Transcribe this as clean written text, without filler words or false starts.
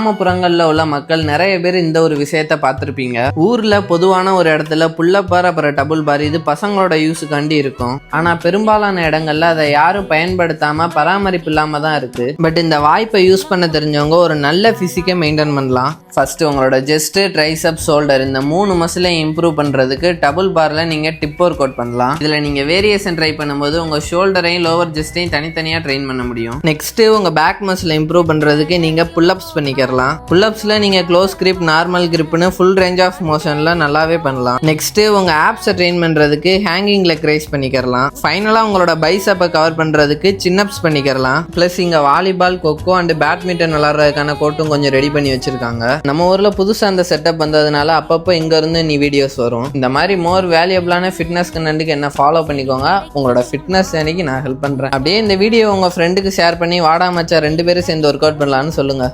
கிராமப்புறங்கள்ல உள்ள மக்கள் நிறைய பேர் இந்த ஒரு விஷயத்த பார்த்திருப்பீங்க. ஊர்ல பொதுவான ஒரு இடத்துல புல்லப் பார் அப்புறம் டபுள் பார் இது பசங்களோட யூஸுக்காண்டி இருக்கும். ஆனா பெரும்பாலான இடங்கள்ல அதை யாரும் பயன்படுத்தாம பராமரிப்பு இல்லாம தான் இருக்கு. பட் இந்த வாய்ப்பை யூஸ் பண்ண தெரிஞ்சவங்க ஒரு நல்ல பிசிக்கை மெயின்டைன் பண்ணலாம். ஃபர்ஸ்ட் உங்களோட செஸ்ட், ட்ரைசெப்ஸ், ஷோல்டர் இந்த 3 மசிலை இம்ப்ரூவ் பண்றதுக்கு டபுள் பார்ல நீங்க டிப் ஒர்க் அவுட் பண்ணலாம். இதுல நீங்க வேரியேஷன் ட்ரை பண்ணும்போது உங்க ஷோல்டரையும் லோவர் செஸ்டையும் தனித்தனியா ட்ரெயின் பண்ண முடியும். நெக்ஸ்ட் உங்க பேக் மசிலை இம்ப்ரூவ் பண்றதுக்கு நீங்க புல்லப்ஸ் பண்ணிக்கலாம். புல்லப்ஸ்ல நீங்க க்ளோஸ் கிரிப், நார்மல் கிரிப்னு ஃபுல் ரேஞ்ச் ஆஃப் மோஷன்ல நல்லாவே பண்ணலாம். நெக்ஸ்ட் உங்க ஆப்ஸை ட்ரெயின் பண்றதுக்கு ஹேங்கிங் லெக் ரைஸ் பண்ணிக்கலாம். ஃபைனலா உங்களோட பைசப்பை கவர் பண்றதுக்கு சின்னப்ஸ் பண்ணிக்கலாம். பிளஸ் இங்க வாலிபால், கொக்கோ அண்ட் பேட்மிண்டன் விளையாடுறதுக்கான கோட்டும் கொஞ்சம் ரெடி பண்ணி வச்சிருக்காங்க. நம்ம ஊர்ல புதுசா அந்த செட்டப் வந்ததுனால அப்பப்போ இங்க இருந்து நீ வீடியோஸ் வரும். இந்த மாதிரி மோர் வேல்யூபிளான ஃபிட்னஸ் கண்டென்ட்க்கு என்ன ஃபாலோ பண்ணிக்கோங்க. உங்களோட ஃபிட்னஸ் அன்னைக்கு நான் ஹெல்ப் பண்றேன். அப்படியே இந்த வீடியோ உங்க ஃப்ரெண்டுக்கு ஷேர் பண்ணி வாடா மச்சான் 2 பேரும் சேர்ந்து ஒர்க் அவுட் பண்ணலாம்னு சொல்லுங்க.